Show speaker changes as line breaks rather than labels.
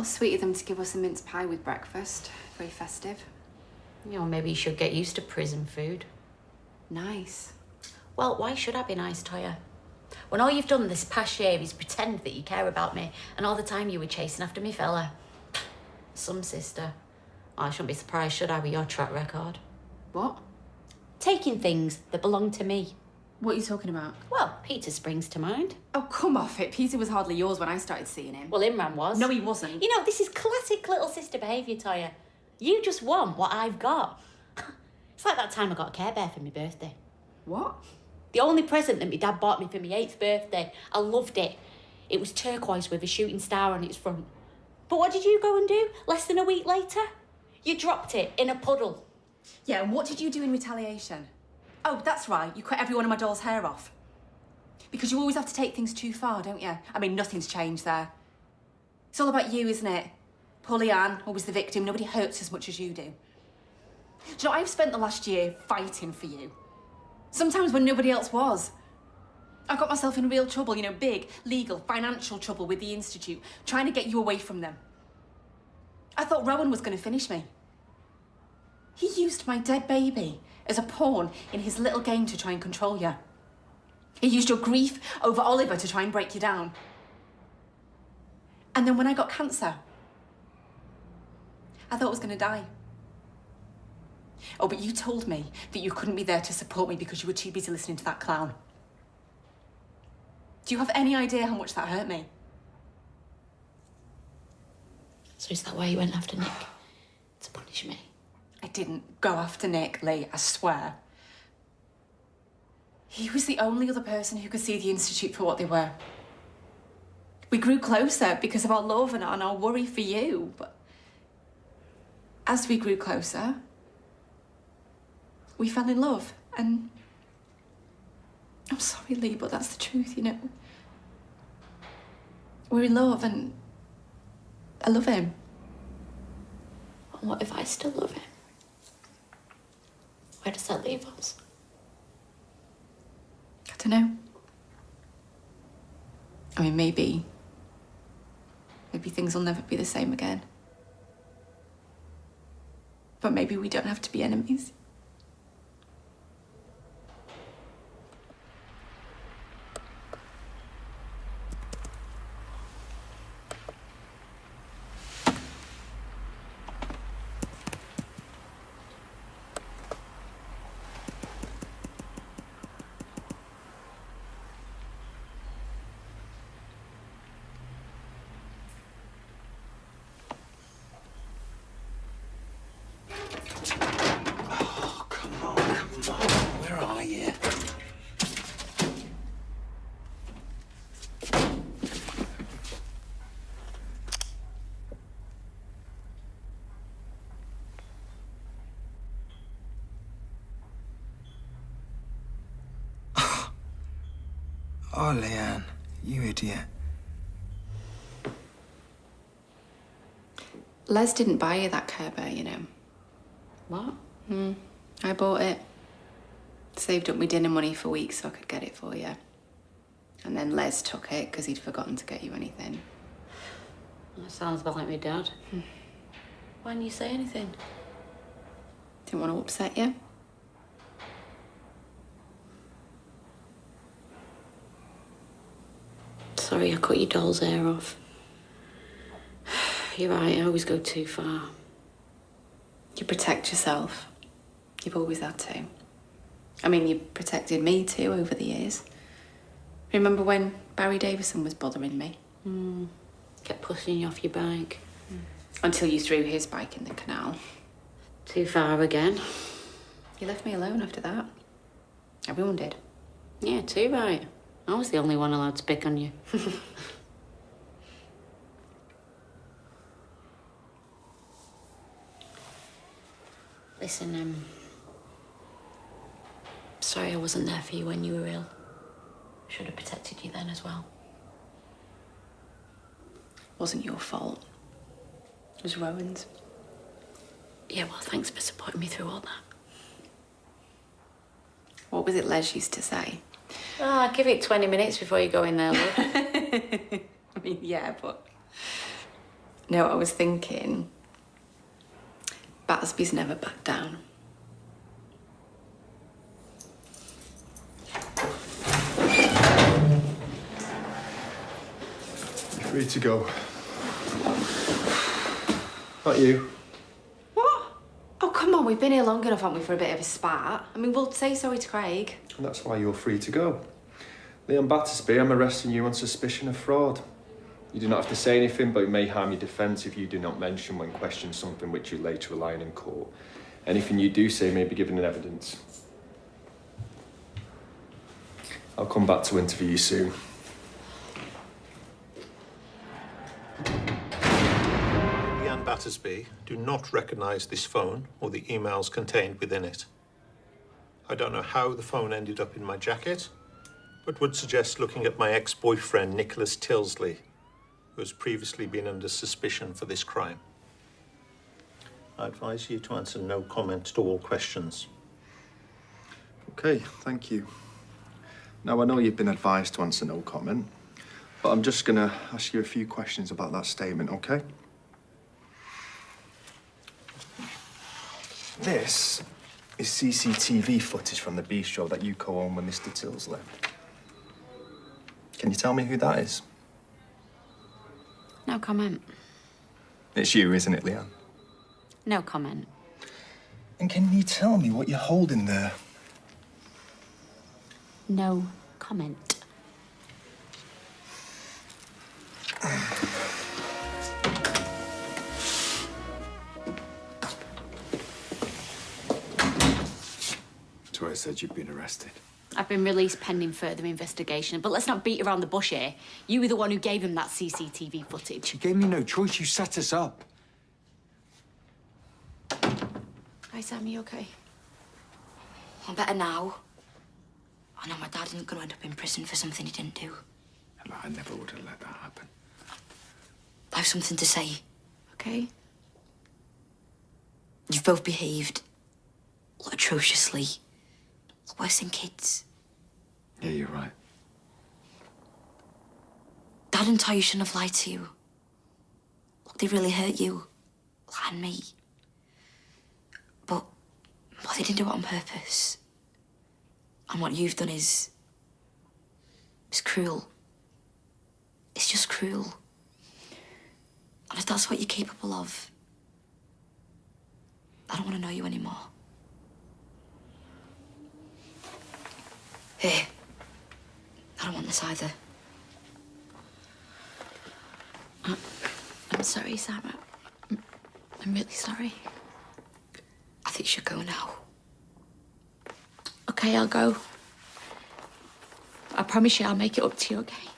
Well, sweet of them to give us a mince pie with breakfast. Very festive.
You know, maybe you should get used to prison food.
Nice.
Well, why should I be nice, Toyah? When all you've done this past year is pretend that you care about me, and all the time you were chasing after me fella. Some sister. Oh, I shouldn't be surprised, should I, with your track record?
What?
Taking things that belong to me.
What are you talking about?
Well, Peter springs to mind.
Oh, come off it. Peter was hardly yours when I started seeing him.
Well, Imran was.
No, he wasn't.
You know, this is classic little sister behaviour, Toyah. You just want what I've got. It's like that time I got a Care Bear for my birthday.
What?
The only present that my dad bought me for my 8th birthday. I loved it. It was turquoise with a shooting star on its front. But what did you go and do less than a week later? You dropped it in a puddle.
Yeah, and what did you do in retaliation? Oh, that's right. You cut every one of my doll's hair off. Because you always have to take things too far, don't you? I mean, nothing's changed there. It's all about you, isn't it? Poor Leanne, always the victim. Nobody hurts as much as you do. Do you know, I've spent the last year fighting for you. Sometimes when nobody else was. I got myself in real trouble, you know, big, legal, financial trouble with the Institute, trying to get you away from them. I thought Rowan was going to finish me. He used my dead baby as a pawn in his little game to try and control you. He used your grief over Oliver to try and break you down. And then when I got cancer, I thought I was going to die. Oh, but you told me that you couldn't be there to support me because you were too busy listening to that clown. Do you have any idea how much that hurt me?
So is that why you went after Nick? To punish me?
I didn't go after Nick, Lee, I swear. He was the only other person who could see the Institute for what they were. We grew closer because of our love and our worry for you, but as we grew closer, we fell in love, and I'm sorry, Lee, but that's the truth, you know. We're in love, and I love him.
And what if I still love him? Where does that leave us?
I don't know. I mean, maybe things will never be the same again. But maybe we don't have to be enemies.
Oh, Leanne, you idiot.
Les didn't buy you that Care Bear, you know.
What?
I bought it. Saved up my dinner money for weeks so I could get it for you. And then Les took it because he'd forgotten to get you anything.
That sounds about like my dad. Why didn't you say anything?
Didn't want to upset you.
Sorry, I cut your doll's hair off. You're right, I always go too far.
You protect yourself. You've always had to. I mean, you protected me too over the years. Remember when Barry Davison was bothering me?
Kept pushing you off your bike.
Until you threw his bike in the canal.
Too far again.
You left me alone after that. Everyone did.
Yeah, too right. I was the only one allowed to pick on you. Listen, sorry I wasn't there for you when you were ill. Should have protected you then as well.
Wasn't your fault. It was Rowan's.
Yeah, well, thanks for supporting me through all that.
What was it Les used to say?
Give it 20 minutes before you go in there, love.
I mean, yeah, but know what I was thinking? Battersby's never backed down.
You're free to go. Not you.
What? Oh, come on, we've been here long enough, haven't we, for a bit of a spat? I mean, we'll say sorry to Craig.
And that's why you're free to go. Leanne Battersby, I'm arresting you on suspicion of fraud. You do not have to say anything, but it may harm your defence if you do not mention when questioned something which you later rely on in court. Anything you do say may be given in evidence. I'll come back to interview you soon.
Leanne Battersby do not recognise this phone or the emails contained within it. I don't know how the phone ended up in my jacket, but would suggest looking at my ex-boyfriend, Nicholas Tilsley, who has previously been under suspicion for this crime. I advise you to answer no comment to all questions.
Okay, thank you. Now, I know you've been advised to answer no comment, but I'm just going to ask you a few questions about that statement, okay? This is CCTV footage from the bistro that you co-own with Mr. Tilsley. Can you tell me who that is?
No comment.
It's you, isn't it, Leanne?
No comment.
And can you tell me what you're holding there?
No comment.
Toyah said you'd been arrested.
I've been released pending further investigation, but let's not beat around the bush here. You were the one who gave him that CCTV footage.
You gave me no choice. You set us up.
Hi, Sam, you okay?
I'm better now. I know my dad isn't going to end up in prison for something he didn't do.
I never would have let that happen.
I have something to say.
Okay.
You've both behaved atrociously. Worse than kids.
Yeah, you're right.
Dad and Toyah shouldn't have lied to you. Look, they really hurt you. And me. But they didn't do it on purpose. And what you've done is cruel. It's just cruel. And if that's what you're capable of, I don't want to know you anymore. Here. I don't want this either.
I'm sorry, Sam. I'm really sorry.
I think you should go now.
Okay, I'll go. I promise you I'll make it up to you, okay?